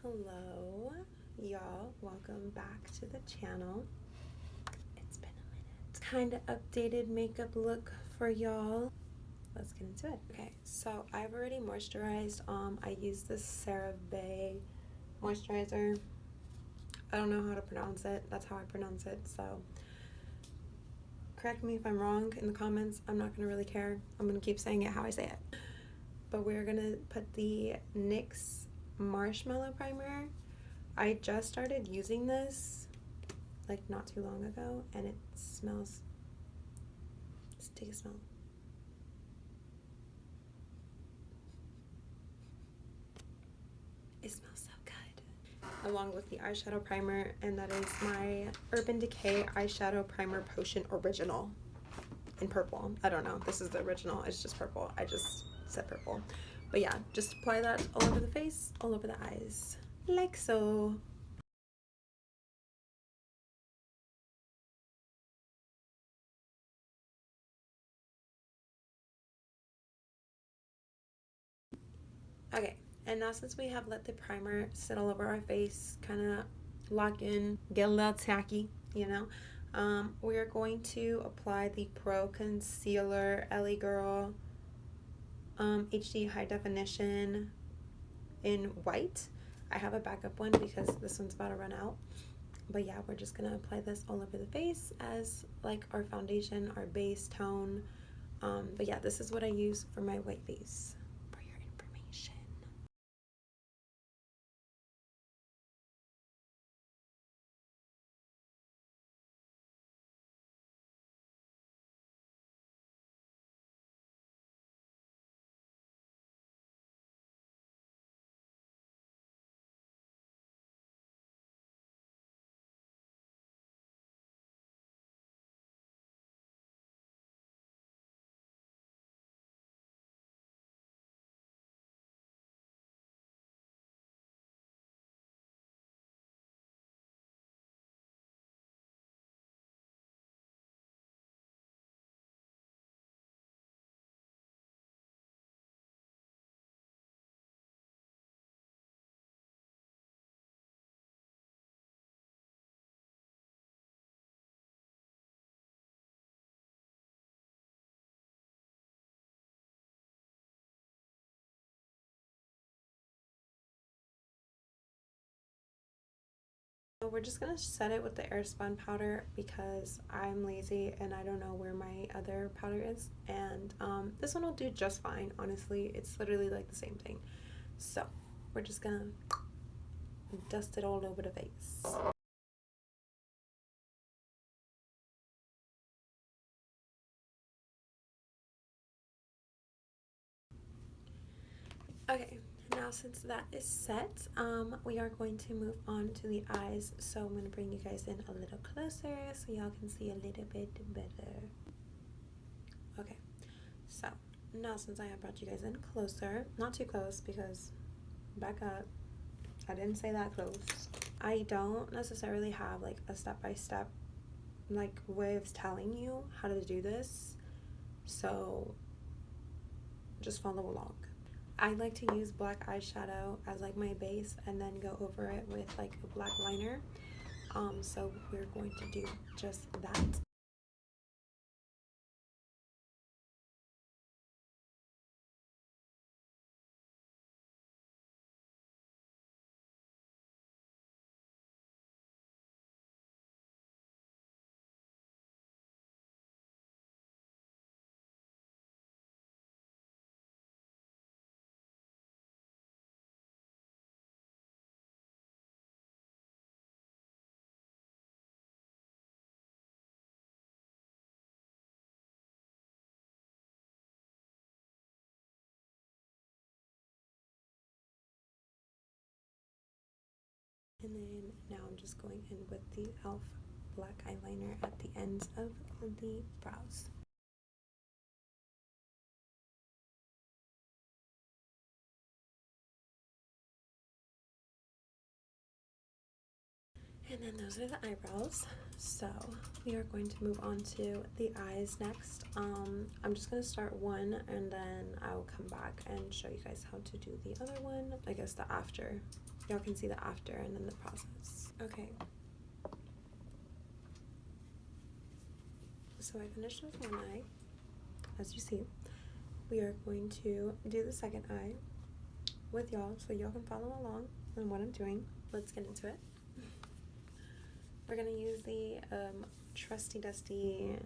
Hello, y'all. Welcome back to the channel. It's been a minute. Kind of updated makeup look for y'all. Let's get into it. Okay, so I've already moisturized. I use this CeraVe moisturizer. I don't know how to pronounce it. That's how I pronounce it. So correct me if I'm wrong in the comments. I'm not gonna really care. I'm gonna keep saying it how I say it. But we're gonna put the NYX Marshmallow Primer. I just started using this like not too long ago, and it smells. Let's take a smell. It smells so good. Along with the eyeshadow primer, and that is my Urban Decay Eyeshadow Primer Potion Original in purple. I don't know. This is the original. It's just purple. I just said purple. But yeah, just apply that all over the face, all over the eyes, like so. Okay, and now since we have let the primer sit all over our face, kind of lock in, get a little tacky, you know, we are going to apply the Pro Concealer LA Girl HD High Definition in white. I have a backup one because this one's about to run out. But yeah, we're just gonna apply this all over the face as like our foundation, our base tone. But yeah, this is what I use for my white face, for your information. We're just gonna set it with the airspun powder because I'm lazy and I don't know where my other powder is, and this one will do just fine. Honestly, it's literally like the same thing. So we're just gonna dust it all over the face. Okay, now since that is set, we are going to move on to the eyes. So I'm going to bring you guys in a little closer so y'all can see a little bit better. Okay, so now since I have brought you guys in closer, not too close because back up, I didn't say that close. I don't necessarily have like a step-by-step like way of telling you how to do this, so just follow along. I like to use black eyeshadow as like my base and then go over it with like a black liner. So we're going to do just that. And then now I'm just going in with the e.l.f. black eyeliner at the ends of the brows. And then those are the eyebrows. So we are going to move on to the eyes next. I'm just going to start one and then I'll come back and show you guys how to do the other one. I guess the after y'all can see the after and then the process. Okay. So I finished with one eye. As you see, we are going to do the second eye with y'all so y'all can follow along on what I'm doing. Let's get into it. We're gonna use the trusty dusty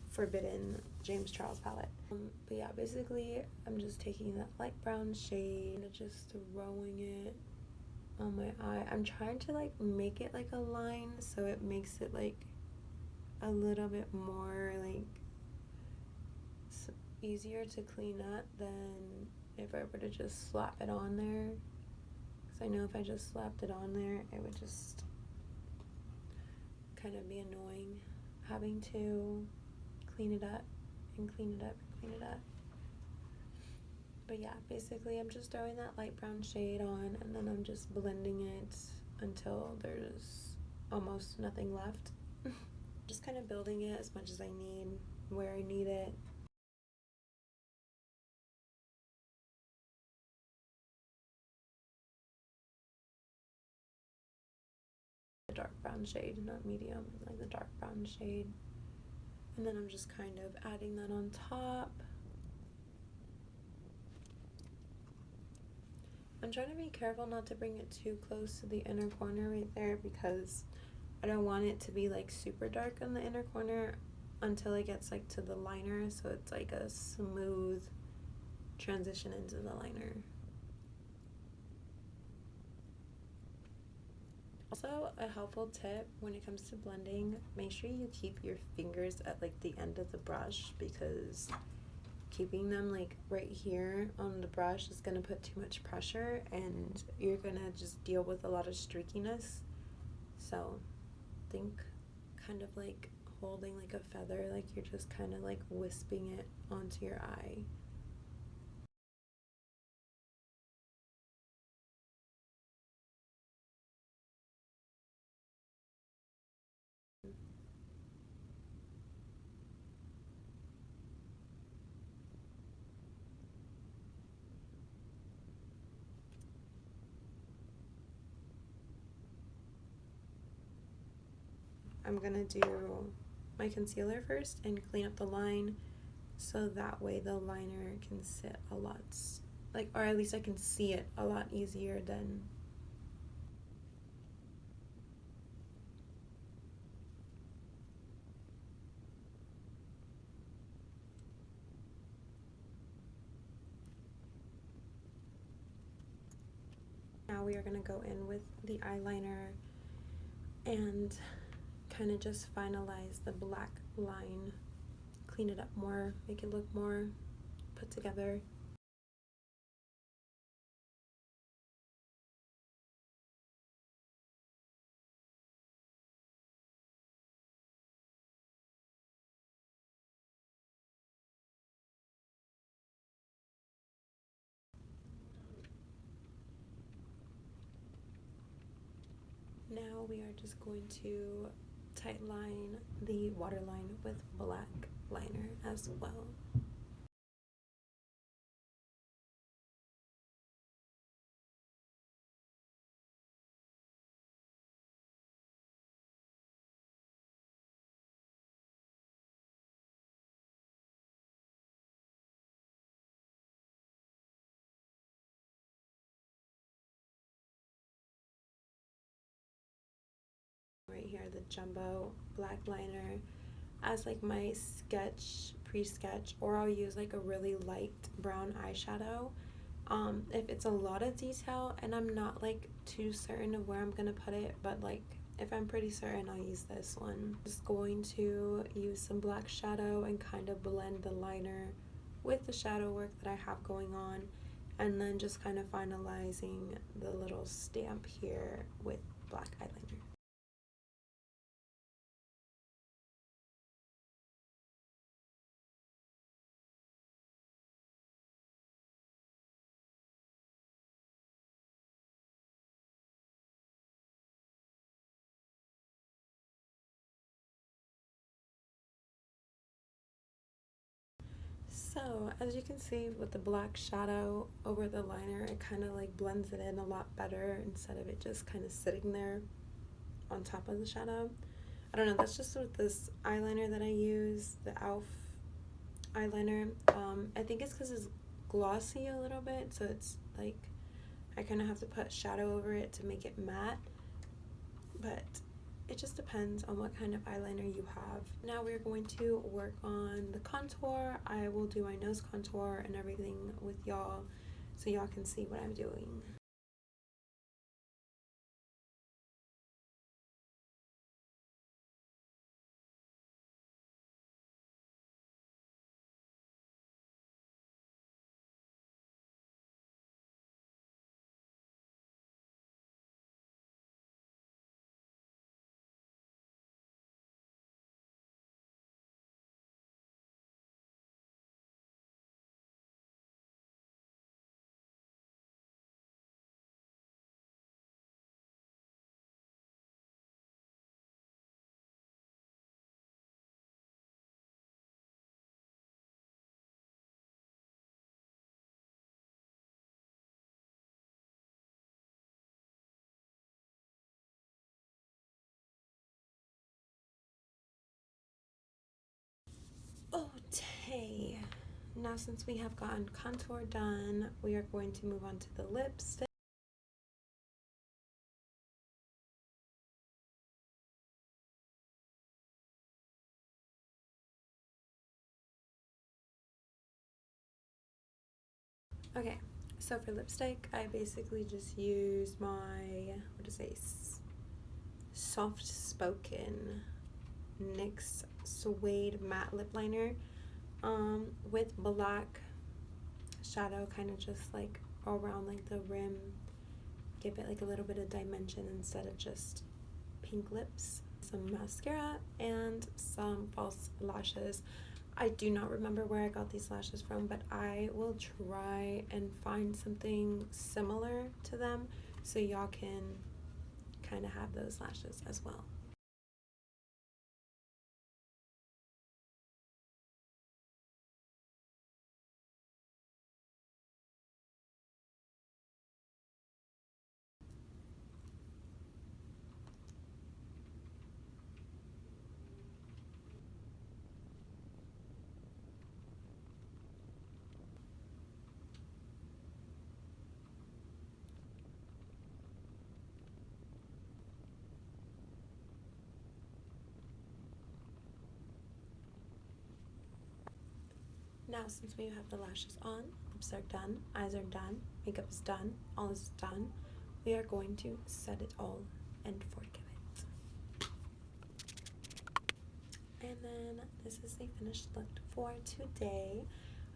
Forbidden James Charles palette. But yeah, basically I'm just taking that light brown shade and just throwing it on my eye. I'm trying to like make it like a line so it makes it like a little bit more like easier to clean up than if I were to just slap it on there, because I know if I just slapped it on there it would just kind of be annoying having to clean it up and clean it up and clean it up. But yeah, basically I'm just throwing that light brown shade on and then I'm just blending it until there's almost nothing left. Just kind of building it as much as I need, where I need it. The dark brown shade, not medium, like the dark brown shade. And then I'm just kind of adding that on top. I'm trying to be careful not to bring it too close to the inner corner right there because I don't want it to be like super dark on the inner corner until it gets like to the liner, so it's like a smooth transition into the liner. Also, a helpful tip when it comes to blending, make sure you keep your fingers at like the end of the brush, because keeping them like right here on the brush is going to put too much pressure and you're going to just deal with a lot of streakiness. So think kind of like holding like a feather, like you're just kind of like wisping it onto your eye. I'm gonna do my concealer first and clean up the line so that way the liner can sit a lot, like, or at least I can see it a lot easier than. Now we are gonna go in with the eyeliner and kind of just finalize the black line, clean it up more, make it look more put together. Now we are just going to tight line the waterline with black liner as well. Right here, the jumbo black liner as like my sketch, pre-sketch, or I'll use like a really light brown eyeshadow. If it's a lot of detail and I'm not like too certain of where I'm gonna put it, but like if I'm pretty certain, I'll use this one. Just going to use some black shadow and kind of blend the liner with the shadow work that I have going on, and then just kind of finalizing the little stamp here with black eyeliner. So as you can see with the black shadow over the liner, it kind of like blends it in a lot better instead of it just kind of sitting there on top of the shadow. I don't know, that's just with this eyeliner that I use, the e.l.f. eyeliner. I think it's because it's glossy a little bit, so it's like I kind of have to put shadow over it to make it matte, but it just depends on what kind of eyeliner you have. Now we're going to work on the contour. I will do my nose contour and everything with y'all so y'all can see what I'm doing. Okay, now since we have gotten contour done, we are going to move on to the lipstick. Okay, so for lipstick, I basically just use my, Soft Spoken NYX Suede Matte Lip Liner with black shadow, kind of just like around like the rim, give it like a little bit of dimension instead of just pink lips. Some mascara and some false lashes. I do not remember where I got these lashes from, but I will try and find something similar to them so y'all can kind of have those lashes as well. Now, since we have the lashes on, lips are done, eyes are done, makeup is done, all is done, we are going to set it all and forgive it. And then this is the finished look for today.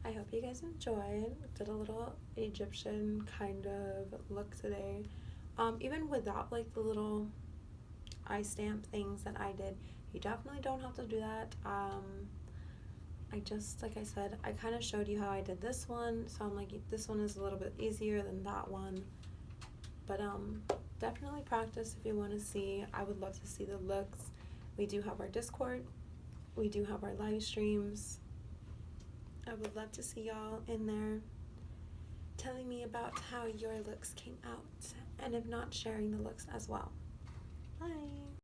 I hope you guys enjoyed. Did a little Egyptian kind of look today. Even without like the little eye stamp things that I did, you definitely don't have to do that. I just, like I said, I kind of showed you how I did this one, so I'm like, this one is a little bit easier than that one, but definitely practice if you want to see. I would love to see the looks. We do have our Discord, we do have our live streams. I would love to see y'all in there telling me about how your looks came out, and if not, sharing the looks as well. Bye.